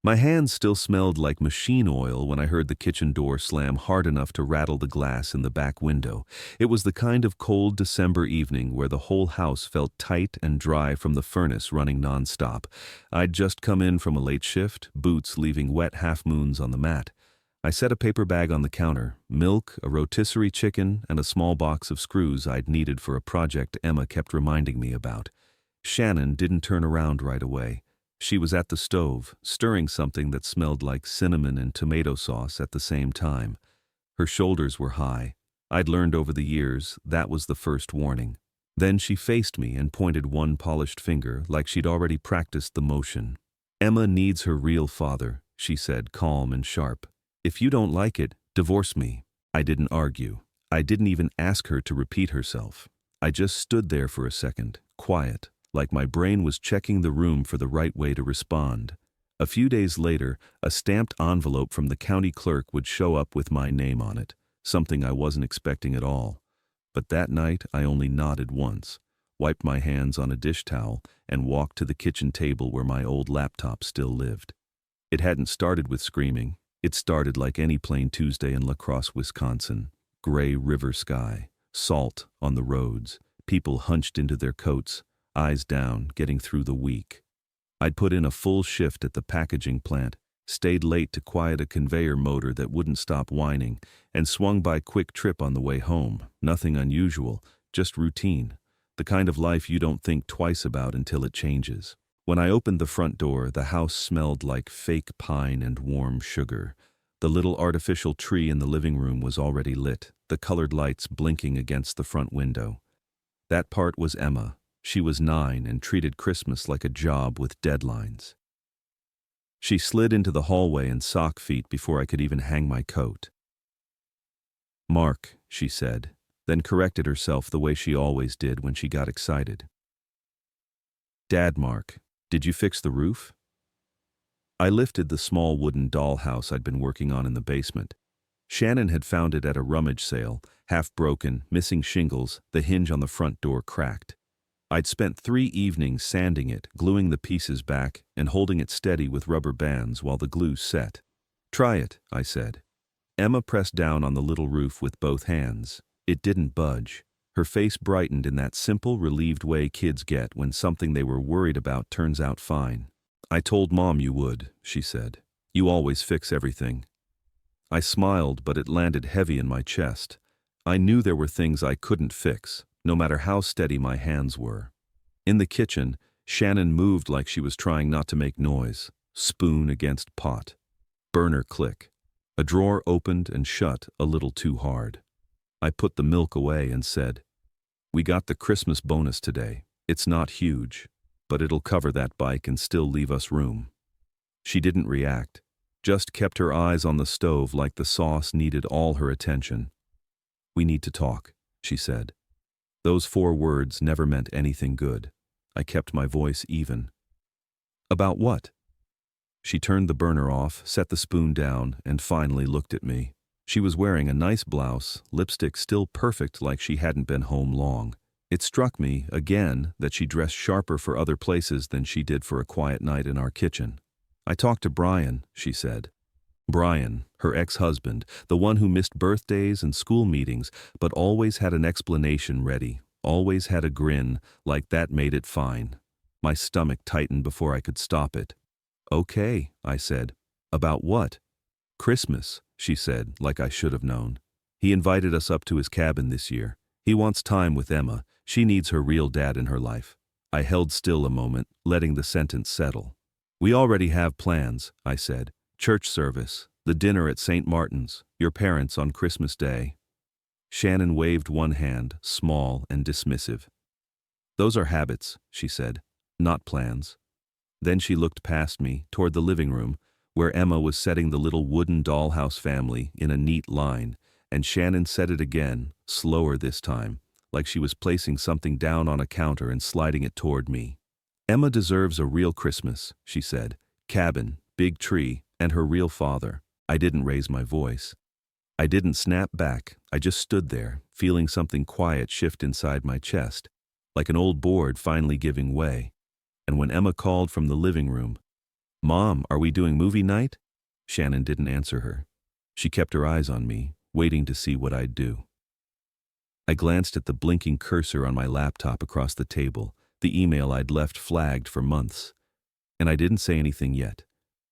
My hands still smelled like machine oil when I heard the kitchen door slam hard enough to rattle the glass in the back window. It was the kind of cold December evening where the whole house felt tight and dry from the furnace running nonstop. I'd just come in from a late shift, boots leaving wet half-moons on the mat. I set a paper bag on the counter, milk, a rotisserie chicken, and a small box of screws I'd needed for a project Emma kept reminding me about. Shannon didn't turn around right away. She was at the stove, stirring something that smelled like cinnamon and tomato sauce at the same time. Her shoulders were high. I'd learned over the years that was the first warning. Then she faced me and pointed one polished finger like she'd already practiced the motion. "Emma needs her real father," she said, calm and sharp. "If you don't like it, divorce me." I didn't argue. I didn't even ask her to repeat herself. I just stood there for a second, quiet, like my brain was checking the room for the right way to respond. A few days later, a stamped envelope from the county clerk would show up with my name on it, something I wasn't expecting at all. But that night, I only nodded once, wiped my hands on a dish towel, and walked to the kitchen table where my old laptop still lived. It hadn't started with screaming. It started like any plain Tuesday in La Crosse, Wisconsin. Gray river sky, salt on the roads, people hunched into their coats, eyes down, getting through the week. I'd put in a full shift at the packaging plant, stayed late to quiet a conveyor motor that wouldn't stop whining, and swung by Quick Trip on the way home. Nothing unusual, just routine. The kind of life you don't think twice about until it changes. When I opened the front door, the house smelled like fake pine and warm sugar. The little artificial tree in the living room was already lit, the colored lights blinking against the front window. That part was Emma. She was 9 and treated Christmas like a job with deadlines. She slid into the hallway in sock feet before I could even hang my coat. "Mark," she said, then corrected herself the way she always did when she got excited. "Dad, Mark, did you fix the roof?" I lifted the small wooden dollhouse I'd been working on in the basement. Shannon had found it at a rummage sale, half broken, missing shingles, the hinge on the front door cracked. I'd spent 3 evenings sanding it, gluing the pieces back, and holding it steady with rubber bands while the glue set. "Try it," I said. Emma pressed down on the little roof with both hands. It didn't budge. Her face brightened in that simple, relieved way kids get when something they were worried about turns out fine. "I told Mom you would," she said. "You always fix everything." I smiled, but it landed heavy in my chest. I knew there were things I couldn't fix, no matter how steady my hands were. In the kitchen, Shannon moved like she was trying not to make noise. Spoon against pot. Burner click. A drawer opened and shut a little too hard. I put the milk away and said, "We got the Christmas bonus today. It's not huge, but it'll cover that bike and still leave us room." She didn't react, just kept her eyes on the stove like the sauce needed all her attention. "We need to talk," she said. Those 4 words never meant anything good. I kept my voice even. "About what?" She turned the burner off, set the spoon down, and finally looked at me. She was wearing a nice blouse, lipstick still perfect like she hadn't been home long. It struck me, again, that she dressed sharper for other places than she did for a quiet night in our kitchen. "I talked to Brian," she said. Brian, her ex-husband, the one who missed birthdays and school meetings, but always had an explanation ready, always had a grin, like that made it fine. My stomach tightened before I could stop it. "Okay," I said. "About what?" "Christmas," she said, like I should have known. "He invited us up to his cabin this year. He wants time with Emma. She needs her real dad in her life." I held still a moment, letting the sentence settle. "We already have plans," I said. "Church service, the dinner at St. Martin's, your parents on Christmas Day." Shannon waved one hand, small and dismissive. "Those are habits," she said, "not plans." Then she looked past me, toward the living room, where Emma was setting the little wooden dollhouse family in a neat line, and Shannon said it again, slower this time, like she was placing something down on a counter and sliding it toward me. "Emma deserves a real Christmas," she said. "Cabin, big tree, and her real father." I didn't raise my voice. I didn't snap back. I just stood there, feeling something quiet shift inside my chest, like an old board finally giving way. And when Emma called from the living room, "Mom, are we doing movie night?" Shannon didn't answer her. She kept her eyes on me, waiting to see what I'd do. I glanced at the blinking cursor on my laptop across the table, the email I'd left flagged for months. And I didn't say anything yet.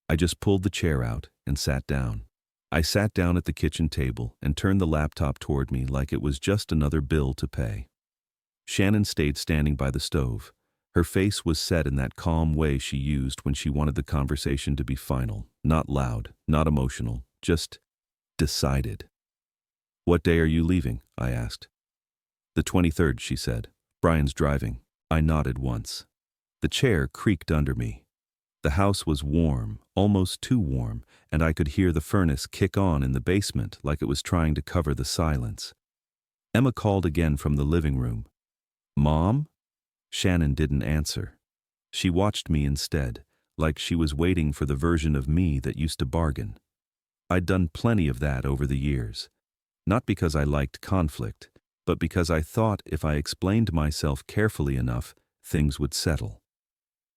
I just pulled the chair out and sat down. I sat down at the kitchen table and turned the laptop toward me like it was just another bill to pay. Shannon stayed standing by the stove. Her face was set in that calm way she used when she wanted the conversation to be final, not loud, not emotional, just decided. "What day are you leaving?" I asked. "The 23rd, she said. "Brian's driving." I nodded once. The chair creaked under me. The house was warm, almost too warm, and I could hear the furnace kick on in the basement like it was trying to cover the silence. Emma called again from the living room. "Mom?" Shannon didn't answer. She watched me instead, like she was waiting for the version of me that used to bargain. I'd done plenty of that over the years. Not because I liked conflict, but because I thought if I explained myself carefully enough, things would settle.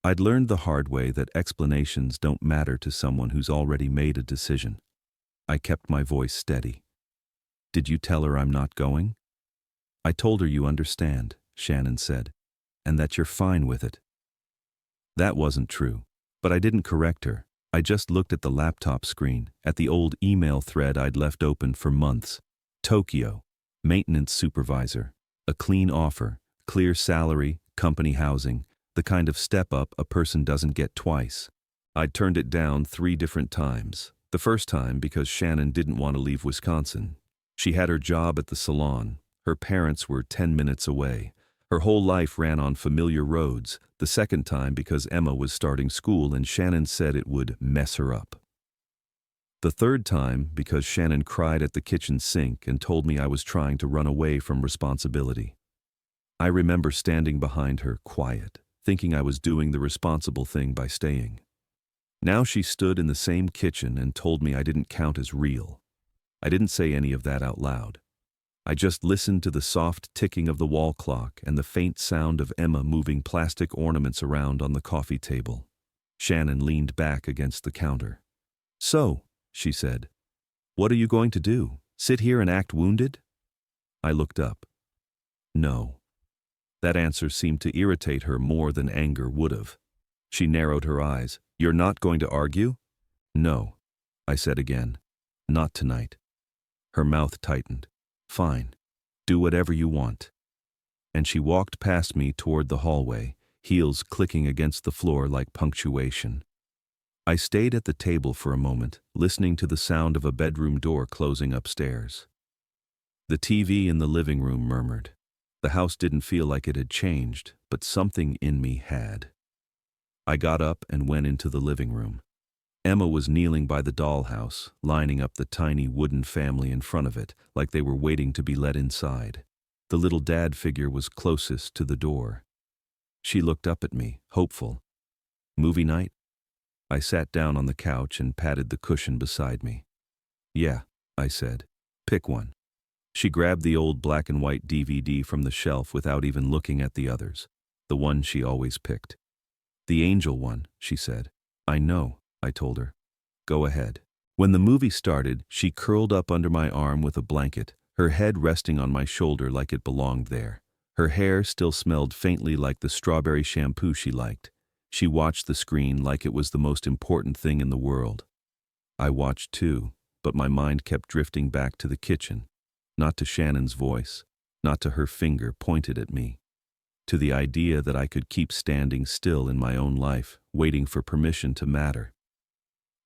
I'd learned the hard way that explanations don't matter to someone who's already made a decision. I kept my voice steady. "Did you tell her I'm not going?" "I told her you understand," Shannon said, "and that you're fine with it." That wasn't true, but I didn't correct her. I just looked at the laptop screen, at the old email thread I'd left open for months. Tokyo, maintenance supervisor, a clean offer, clear salary, company housing, the kind of step up a person doesn't get twice. I'd turned it down 3 different times. The first time because Shannon didn't want to leave Wisconsin. She had her job at the salon. Her parents were 10 minutes away. Her whole life ran on familiar roads. The second time because Emma was starting school and Shannon said it would mess her up. The third time because Shannon cried at the kitchen sink and told me I was trying to run away from responsibility. I remember standing behind her, quiet, thinking I was doing the responsible thing by staying. Now she stood in the same kitchen and told me I didn't count as real. I didn't say any of that out loud. I just listened to the soft ticking of the wall clock and the faint sound of Emma moving plastic ornaments around on the coffee table. Shannon leaned back against the counter. "So," she said, "what are you going to do? Sit here and act wounded?" I looked up. No. That answer seemed to irritate her more than anger would have. She narrowed her eyes. "You're not going to argue?" "No," I said again. "Not tonight." Her mouth tightened. "Fine. Do whatever you want." And she walked past me toward the hallway, heels clicking against the floor like punctuation. I stayed at the table for a moment, listening to the sound of a bedroom door closing upstairs. The TV in the living room murmured. The house didn't feel like it had changed, but something in me had. I got up and went into the living room. Emma was kneeling by the dollhouse, lining up the tiny wooden family in front of it, like they were waiting to be let inside. The little dad figure was closest to the door. She looked up at me, hopeful. "Movie night?" I sat down on the couch and patted the cushion beside me. "Yeah," I said. "Pick one." She grabbed the old black and white DVD from the shelf without even looking at the others, the one she always picked. "The Angel one," she said. "I know," I told her. "Go ahead." When the movie started, she curled up under my arm with a blanket, her head resting on my shoulder like it belonged there. Her hair still smelled faintly like the strawberry shampoo she liked. She watched the screen like it was the most important thing in the world. I watched too, but my mind kept drifting back to the kitchen, not to Shannon's voice, not to her finger pointed at me, to the idea that I could keep standing still in my own life, waiting for permission to matter.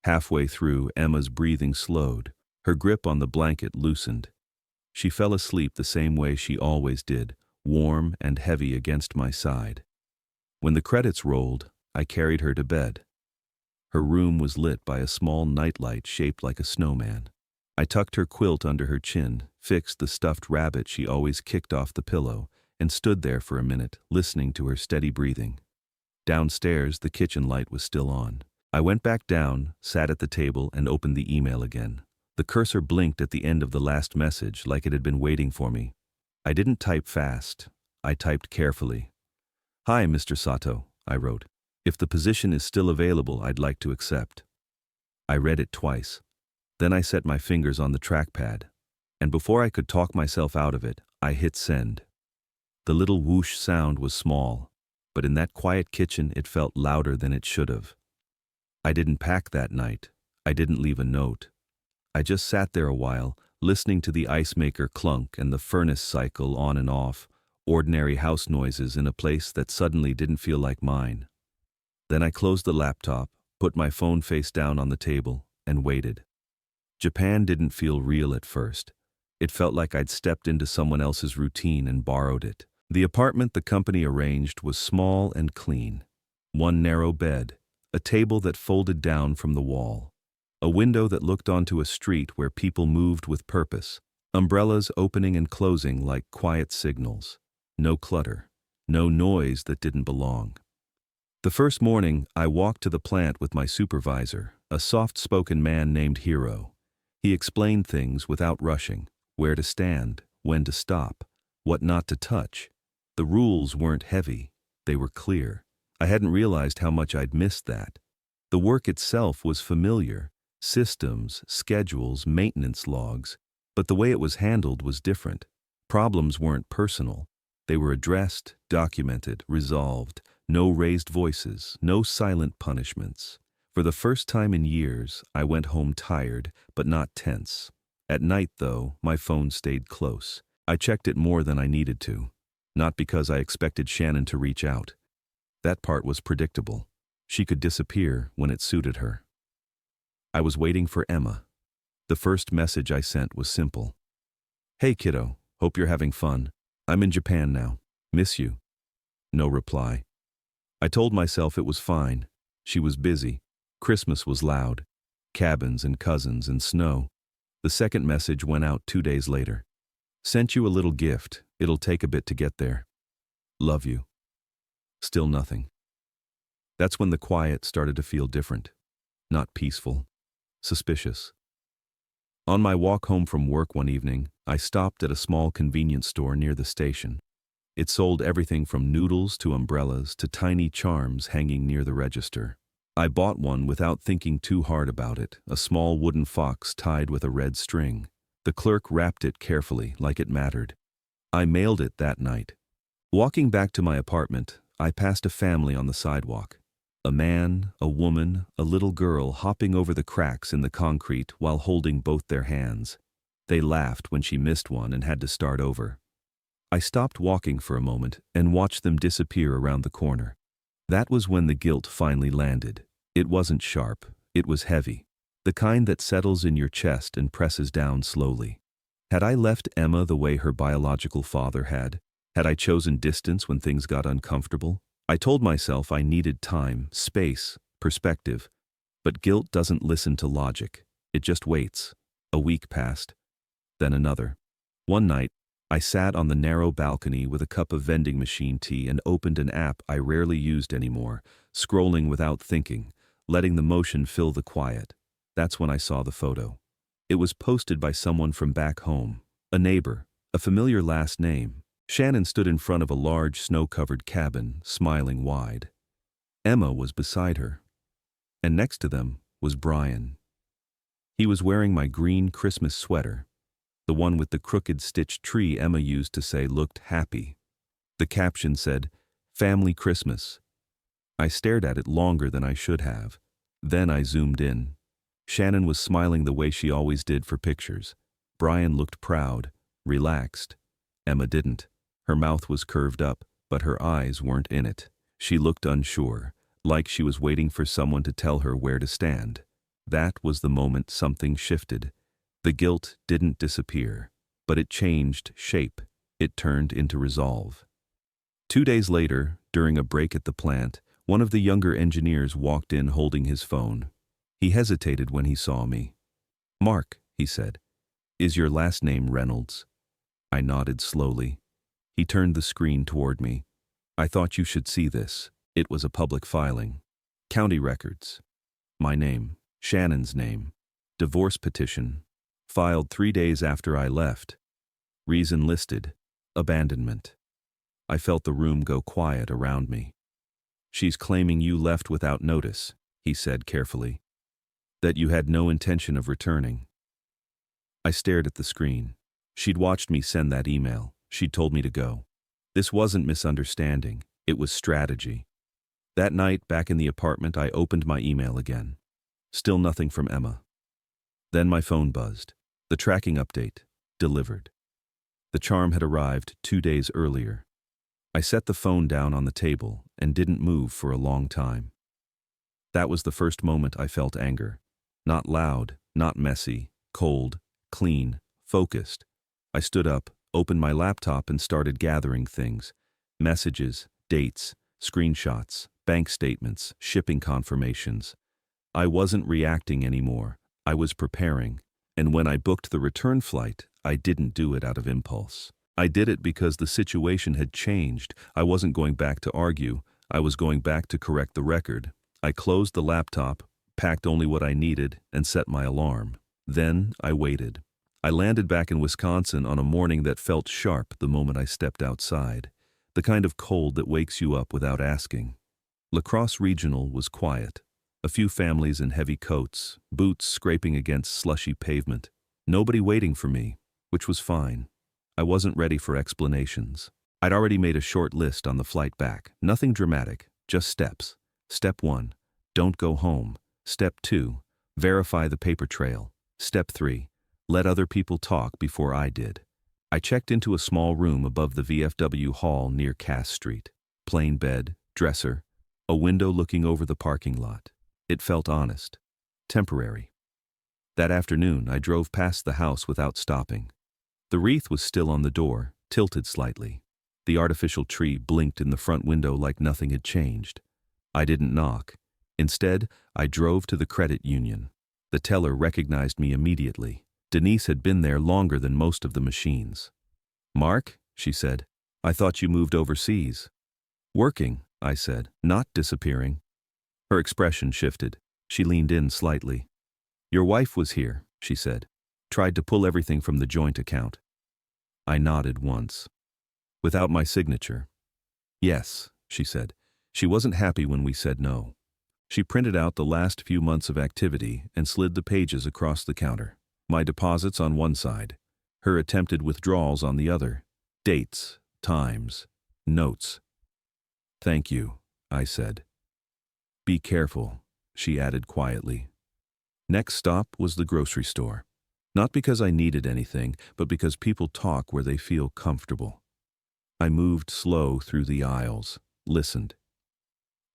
Halfway through, Emma's breathing slowed. Her grip on the blanket loosened. She fell asleep the same way she always did, warm and heavy against my side. When the credits rolled, I carried her to bed. Her room was lit by a small nightlight shaped like a snowman. I tucked her quilt under her chin, fixed the stuffed rabbit she always kicked off the pillow, and stood there for a minute, listening to her steady breathing. Downstairs, the kitchen light was still on. I went back down, sat at the table, and opened the email again. The cursor blinked at the end of the last message like it had been waiting for me. I didn't type fast. I typed carefully. "Hi, Mr. Sato," I wrote. If the position is still available, I'd like to accept. I read it twice. Then I set my fingers on the trackpad. And before I could talk myself out of it, I hit send. The little whoosh sound was small, but in that quiet kitchen it felt louder than it should have. I didn't pack that night. I didn't leave a note. I just sat there a while, listening to the ice maker clunk and the furnace cycle on and off, ordinary house noises in a place that suddenly didn't feel like mine. Then I closed the laptop, put my phone face down on the table, and waited. Japan didn't feel real at first. It felt like I'd stepped into someone else's routine and borrowed it. The apartment the company arranged was small and clean. One narrow bed, a table that folded down from the wall, a window that looked onto a street where people moved with purpose, umbrellas opening and closing like quiet signals. No clutter, no noise that didn't belong. The first morning, I walked to the plant with my supervisor, a soft-spoken man named Hiro. He explained things without rushing, where to stand, when to stop, what not to touch. The rules weren't heavy, they were clear. I hadn't realized how much I'd missed that. The work itself was familiar, systems, schedules, maintenance logs, but the way it was handled was different. Problems weren't personal. They were addressed, documented, resolved. No raised voices, no silent punishments. For the first time in years, I went home tired, but not tense. At night, though, my phone stayed close. I checked it more than I needed to. Not because I expected Shannon to reach out. That part was predictable. She could disappear when it suited her. I was waiting for Emma. The first message I sent was simple. "Hey kiddo, hope you're having fun. I'm in Japan now. Miss you." No reply. I told myself it was fine. She was busy. Christmas was loud. Cabins and cousins and snow. The second message went out 2 days later. "Sent you a little gift. It'll take a bit to get there. Love you." Still nothing. That's when the quiet started to feel different. Not peaceful. Suspicious. On my walk home from work one evening, I stopped at a small convenience store near the station. It sold everything from noodles to umbrellas to tiny charms hanging near the register. I bought one without thinking too hard about it, a small wooden fox tied with a red string. The clerk wrapped it carefully, like it mattered. I mailed it that night. Walking back to my apartment, I passed a family on the sidewalk. A man, a woman, a little girl hopping over the cracks in the concrete while holding both their hands. They laughed when she missed one and had to start over. I stopped walking for a moment and watched them disappear around the corner. That was when the guilt finally landed. It wasn't sharp, it was heavy. The kind that settles in your chest and presses down slowly. Had I left Emma the way her biological father had? Had I chosen distance when things got uncomfortable? I told myself I needed time, space, perspective. But guilt doesn't listen to logic. It just waits. A week passed. Then another. One night, I sat on the narrow balcony with a cup of vending machine tea and opened an app I rarely used anymore, scrolling without thinking, letting the motion fill the quiet. That's when I saw the photo. It was posted by someone from back home, a neighbor, a familiar last name. Shannon stood in front of a large snow-covered cabin, smiling wide. Emma was beside her, and next to them was Brian. He was wearing my green Christmas sweater, the one with the crooked stitched tree Emma used to say looked happy. The caption said, "Family Christmas." I stared at it longer than I should have. Then I zoomed in. Shannon was smiling the way she always did for pictures. Brian looked proud, relaxed. Emma didn't. Her mouth was curved up, but her eyes weren't in it. She looked unsure, like she was waiting for someone to tell her where to stand. That was the moment something shifted. The guilt didn't disappear, but it changed shape. It turned into resolve. 2 days later, during a break at the plant, one of the younger engineers walked in holding his phone. He hesitated when he saw me. "Mark," he said, "is your last name Reynolds?" I nodded slowly. He turned the screen toward me. "I thought you should see this." It was a public filing. County records. My name, Shannon's name. Divorce petition. Filed 3 days after I left. Reason listed, abandonment. I felt the room go quiet around me. She's claiming you left without notice, he said carefully. That you had no intention of returning. I stared at the screen. She'd watched me send that email. She'd told me to go. This wasn't misunderstanding. It was strategy. That night, back in the apartment, I opened my email again. Still nothing from Emma. Then my phone buzzed. The tracking update. Delivered. The charm had arrived 2 days earlier. I set the phone down on the table and didn't move for a long time. That was the first moment I felt anger. Not loud, not messy, cold, clean, focused. I stood up, opened my laptop and started gathering things. Messages, dates, screenshots, bank statements, shipping confirmations. I wasn't reacting anymore. I was preparing. And when I booked the return flight, I didn't do it out of impulse. I did it because the situation had changed. I wasn't going back to argue. I was going back to correct the record. I closed the laptop, packed only what I needed, and set my alarm. Then I waited. I landed back in Wisconsin on a morning that felt sharp the moment I stepped outside. The kind of cold that wakes you up without asking. La Crosse Regional was quiet. A few families in heavy coats, boots scraping against slushy pavement. Nobody waiting for me, which was fine. I wasn't ready for explanations. I'd already made a short list on the flight back. Nothing dramatic, just steps. Step 1, don't go home. Step 2, verify the paper trail. Step 3, let other people talk before I did. I checked into a small room above the VFW hall near Cass Street. Plain bed, dresser, a window looking over the parking lot. It felt honest, temporary. That afternoon, I drove past the house without stopping. The wreath was still on the door, tilted slightly. The artificial tree blinked in the front window like nothing had changed. I didn't knock. Instead, I drove to the credit union. The teller recognized me immediately. Denise had been there longer than most of the machines. "Mark," she said, "I thought you moved overseas." "Working," I said, "not disappearing." Her expression shifted. She leaned in slightly. "Your wife was here," she said. "Tried to pull everything from the joint account." I nodded once. "Without my signature?" "Yes," she said. "She wasn't happy when we said no." She printed out the last few months of activity and slid the pages across the counter. My deposits on one side, her attempted withdrawals on the other. Dates, times, notes. "Thank you," I said. "Be careful," she added quietly. Next stop was the grocery store. Not because I needed anything, but because people talk where they feel comfortable. I moved slow through the aisles, listened.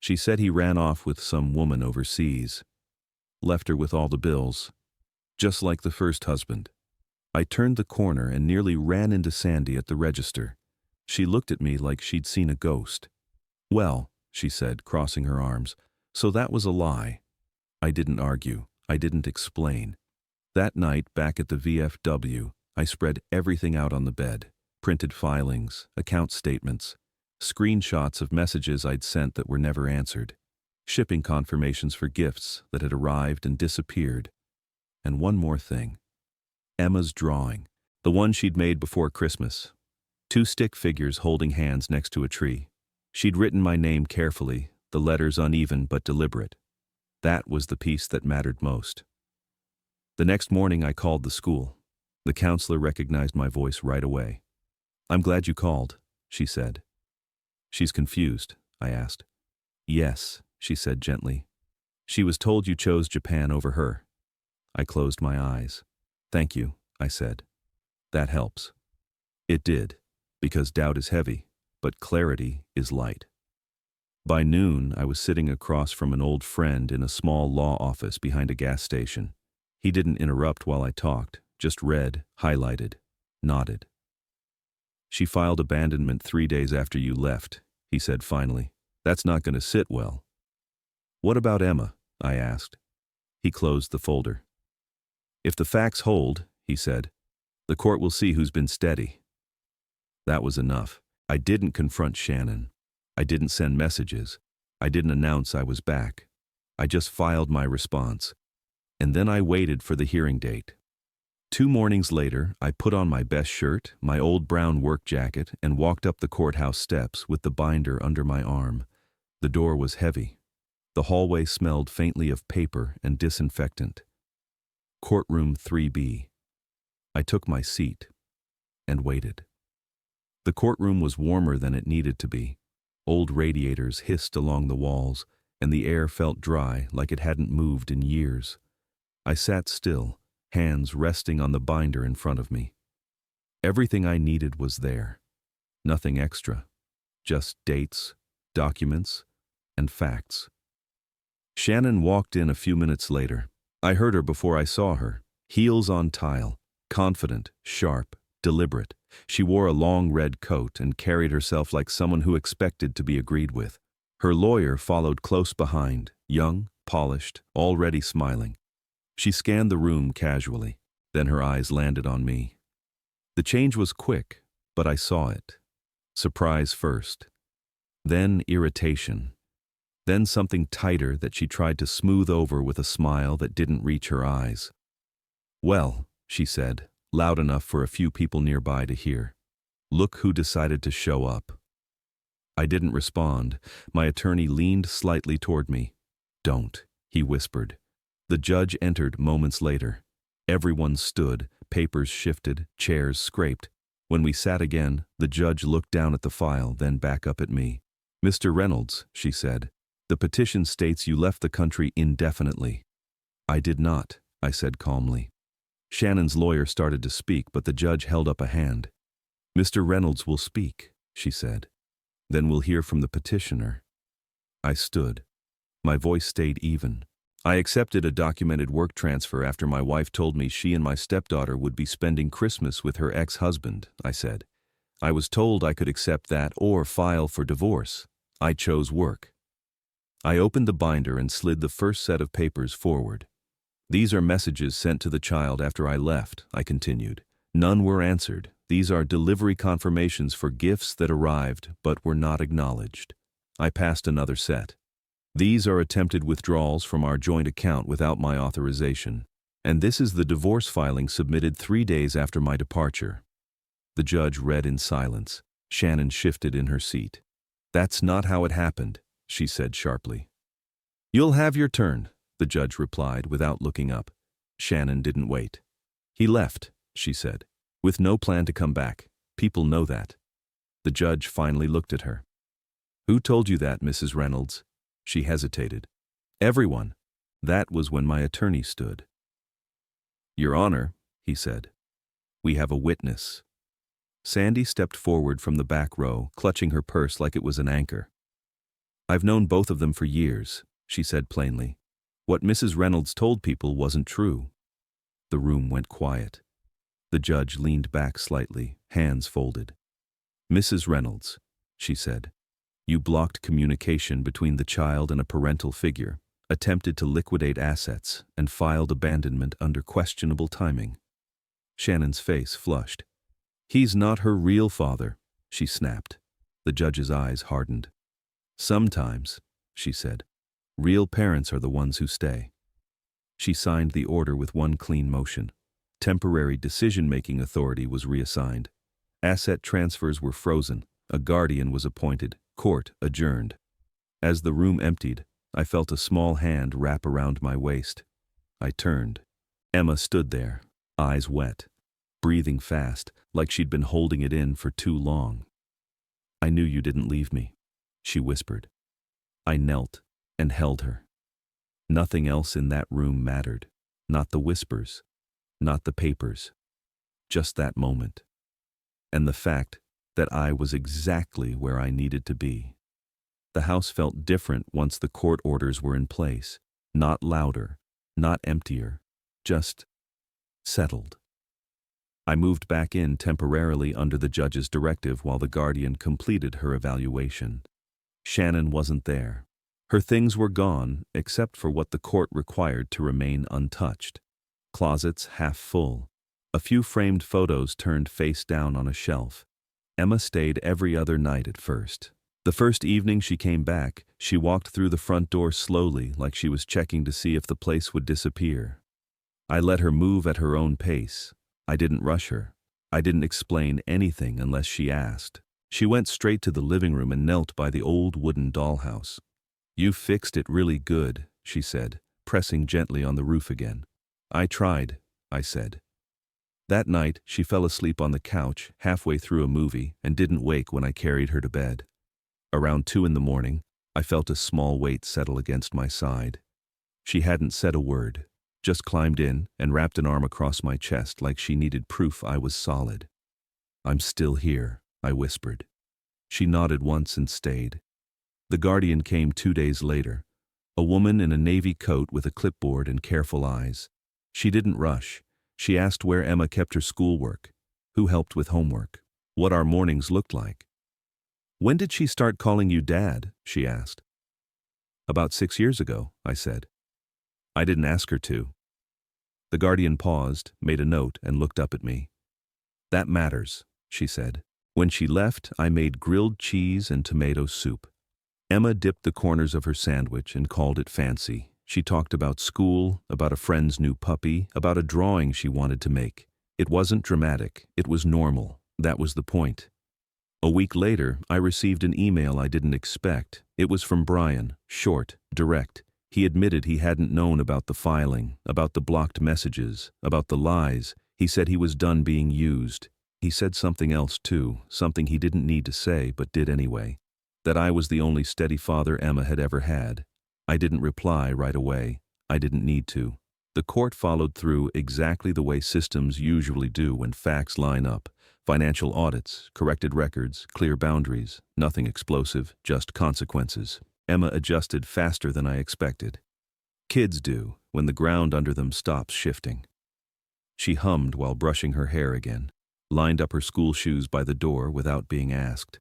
She said he ran off with some woman overseas. Left her with all the bills. Just like the first husband. I turned the corner and nearly ran into Sandy at the register. She looked at me like she'd seen a ghost. "Well," she said, crossing her arms, "so that was a lie." I didn't argue. I didn't explain. That night, back at the VFW, I spread everything out on the bed. Printed filings, account statements, screenshots of messages I'd sent that were never answered, shipping confirmations for gifts that had arrived and disappeared. And one more thing. Emma's drawing, the one she'd made before Christmas. 2 stick figures holding hands next to a tree. She'd written my name carefully, the letters uneven but deliberate. That was the piece that mattered most. The next morning I called the school. The counselor recognized my voice right away. "I'm glad you called," she said. "She's confused," I asked. "Yes," she said gently. "She was told you chose Japan over her." I closed my eyes. "Thank you," I said. "That helps." It did, because doubt is heavy, but clarity is light. By noon, I was sitting across from an old friend in a small law office behind a gas station. He didn't interrupt while I talked, just read, highlighted, nodded. "She filed abandonment 3 days after you left," he said finally. "That's not going to sit well." "What about Emma?" I asked. He closed the folder. "If the facts hold," he said, "the court will see who's been steady." That was enough. I didn't confront Shannon. I didn't send messages. I didn't announce I was back. I just filed my response. And then I waited for the hearing date. 2 mornings later, I put on my best shirt, my old brown work jacket, and walked up the courthouse steps with the binder under my arm. The door was heavy. The hallway smelled faintly of paper and disinfectant. Courtroom 3B. I took my seat and waited. The courtroom was warmer than it needed to be. Old radiators hissed along the walls, and the air felt dry like it hadn't moved in years. I sat still, hands resting on the binder in front of me. Everything I needed was there. Nothing extra. Just dates, documents, and facts. Shannon walked in a few minutes later. I heard her before I saw her, heels on tile, confident, sharp, deliberate. She wore a long red coat and carried herself like someone who expected to be agreed with. Her lawyer followed close behind, young, polished, already smiling. She scanned the room casually, then her eyes landed on me. The change was quick, but I saw it. Surprise first, then irritation, then something tighter that she tried to smooth over with a smile that didn't reach her eyes. "Well," she said, loud enough for a few people nearby to hear. "Look who decided to show up." I didn't respond. My attorney leaned slightly toward me. "Don't," he whispered. The judge entered moments later. Everyone stood, papers shifted, chairs scraped. When we sat again, the judge looked down at the file, then back up at me. "Mr. Reynolds," she said, "the petition states you left the country indefinitely." "I did not," I said calmly. Shannon's lawyer started to speak, but the judge held up a hand. "Mr. Reynolds will speak," she said. "Then we'll hear from the petitioner." I stood. My voice stayed even. "I accepted a documented work transfer after my wife told me she and my stepdaughter would be spending Christmas with her ex-husband," I said. "I was told I could accept that or file for divorce. I chose work." I opened the binder and slid the first set of papers forward. "These are messages sent to the child after I left," I continued. "None were answered. These are delivery confirmations for gifts that arrived but were not acknowledged." I passed another set. "These are attempted withdrawals from our joint account without my authorization. And this is the divorce filing submitted 3 days after my departure." The judge read in silence. Shannon shifted in her seat. "That's not how it happened," she said sharply. "You'll have your turn," the judge replied without looking up. Shannon didn't wait. "He left," she said, "with no plan to come back. People know that." The judge finally looked at her. "Who told you that, Mrs. Reynolds?" She hesitated. "Everyone." That was when my attorney stood. "Your Honor," he said, "we have a witness." Sandy stepped forward from the back row, clutching her purse like it was an anchor. "I've known both of them for years," she said plainly. "What Mrs. Reynolds told people wasn't true." The room went quiet. The judge leaned back slightly, hands folded. "Mrs. Reynolds," she said, "you blocked communication between the child and a parental figure, attempted to liquidate assets, and filed abandonment under questionable timing." Shannon's face flushed. "He's not her real father," she snapped. The judge's eyes hardened. "Sometimes," she said, "real parents are the ones who stay." She signed the order with one clean motion. Temporary decision-making authority was reassigned. Asset transfers were frozen. A guardian was appointed. Court adjourned. As the room emptied, I felt a small hand wrap around my waist. I turned. Emma stood there, eyes wet, breathing fast, like she'd been holding it in for too long. "I knew you didn't leave me," she whispered. I knelt and held her. Nothing else in that room mattered. Not the whispers, not the papers. Just that moment. And the fact that I was exactly where I needed to be. The house felt different once the court orders were in place. Not louder, not emptier, just settled. I moved back in temporarily under the judge's directive while the guardian completed her evaluation. Shannon wasn't there. Her things were gone, except for what the court required to remain untouched. Closets half full. A few framed photos turned face down on a shelf. Emma stayed every other night at first. The first evening she came back, she walked through the front door slowly, like she was checking to see if the place would disappear. I let her move at her own pace. I didn't rush her. I didn't explain anything unless she asked. She went straight to the living room and knelt by the old wooden dollhouse. You fixed it really good, she said, pressing gently on the roof again. I tried, I said. That night, she fell asleep on the couch halfway through a movie and didn't wake when I carried her to bed. Around 2 in the morning, I felt a small weight settle against my side. She hadn't said a word, just climbed in and wrapped an arm across my chest like she needed proof I was solid. I'm still here, I whispered. She nodded once and stayed. The guardian came 2 days later, a woman in a navy coat with a clipboard and careful eyes. She didn't rush. She asked where Emma kept her schoolwork, who helped with homework, what our mornings looked like. When did she start calling you Dad? She asked. About 6 years ago, I said. I didn't ask her to. The guardian paused, made a note, and looked up at me. That matters, she said. When she left, I made grilled cheese and tomato soup. Emma dipped the corners of her sandwich and called it fancy. She talked about school, about a friend's new puppy, about a drawing she wanted to make. It wasn't dramatic, it was normal. That was the point. A week later, I received an email I didn't expect. It was from Brian, short, direct. He admitted he hadn't known about the filing, about the blocked messages, about the lies. He said he was done being used. He said something else too, something he didn't need to say but did anyway. That I was the only steady father Emma had ever had. I didn't reply right away. I didn't need to. The court followed through exactly the way systems usually do when facts line up. Financial audits, corrected records, clear boundaries, nothing explosive, just consequences. Emma adjusted faster than I expected. Kids do, when the ground under them stops shifting. She hummed while brushing her hair again, lined up her school shoes by the door without being asked.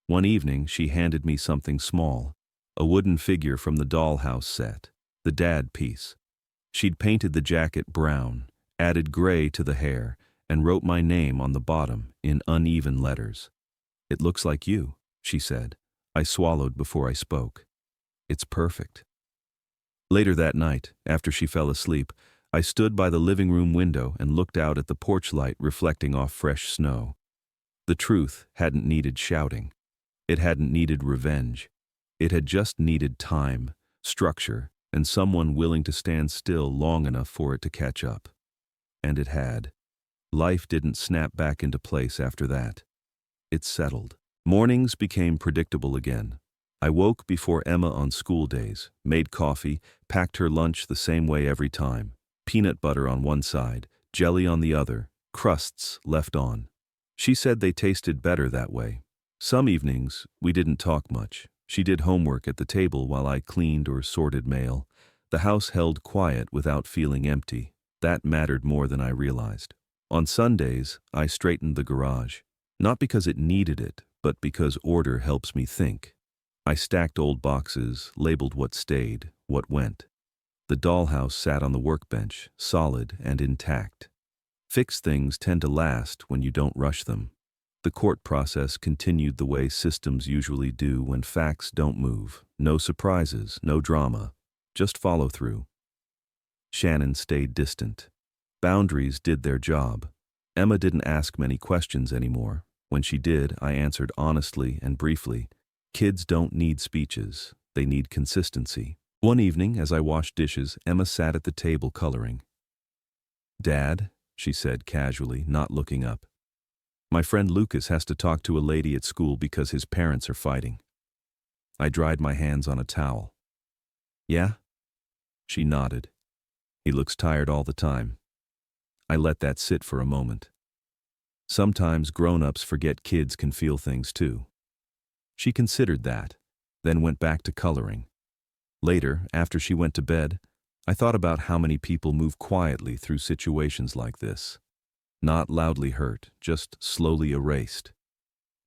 One evening, she handed me something small, a wooden figure from the dollhouse set, the dad piece. She'd painted the jacket brown, added gray to the hair, and wrote my name on the bottom in uneven letters. It looks like you, she said. I swallowed before I spoke. It's perfect. Later that night, after she fell asleep, I stood by the living room window and looked out at the porch light reflecting off fresh snow. The truth hadn't needed shouting. It hadn't needed revenge. It had just needed time, structure, and someone willing to stand still long enough for it to catch up. And it had. Life didn't snap back into place after that. It settled. Mornings became predictable again. I woke before Emma on school days, made coffee, packed her lunch the same way every time. Peanut butter on one side, jelly on the other, crusts left on. She said they tasted better that way. Some evenings, we didn't talk much. She did homework at the table while I cleaned or sorted mail. The house held quiet without feeling empty. That mattered more than I realized. On Sundays, I straightened the garage. Not because it needed it, but because order helps me think. I stacked old boxes, labeled what stayed, what went. The dollhouse sat on the workbench, solid and intact. Fixed things tend to last when you don't rush them. The court process continued the way systems usually do when facts don't move. No surprises, no drama, just follow through. Shannon stayed distant. Boundaries did their job. Emma didn't ask many questions anymore. When she did, I answered honestly and briefly. Kids don't need speeches. They need consistency. One evening, as I washed dishes, Emma sat at the table coloring. "Dad," she said casually, not looking up. "My friend Lucas has to talk to a lady at school because his parents are fighting." I dried my hands on a towel. "Yeah?" She nodded. "He looks tired all the time." I let that sit for a moment. Sometimes grown-ups forget kids can feel things too. She considered that, then went back to coloring. Later, after she went to bed, I thought about how many people move quietly through situations like this. Not loudly hurt, just slowly erased.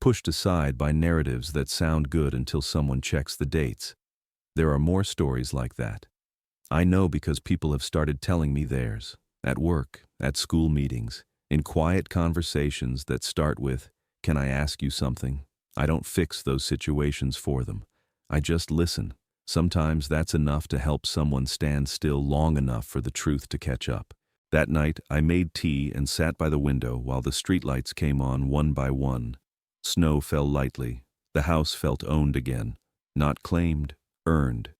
Pushed aside by narratives that sound good until someone checks the dates. There are more stories like that. I know because people have started telling me theirs. At work, at school meetings, in quiet conversations that start with, "Can I ask you something?" I don't fix those situations for them. I just listen. Sometimes that's enough to help someone stand still long enough for the truth to catch up. That night, I made tea and sat by the window while the streetlights came on one by one. Snow fell lightly. The house felt owned again. Not claimed, Earned.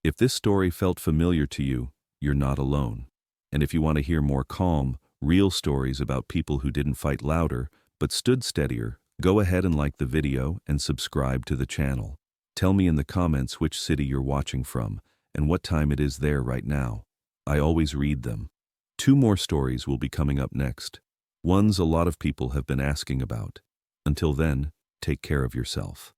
If this story felt familiar to you, you're not alone. And if you want to hear more calm, real stories about people who didn't fight louder, but stood steadier, go ahead and like the video and subscribe to the channel. Tell me in the comments which city you're watching from and what time it is there right now. I always read them. 2 more stories will be coming up next. Ones a lot of people have been asking about. Until then, take care of yourself.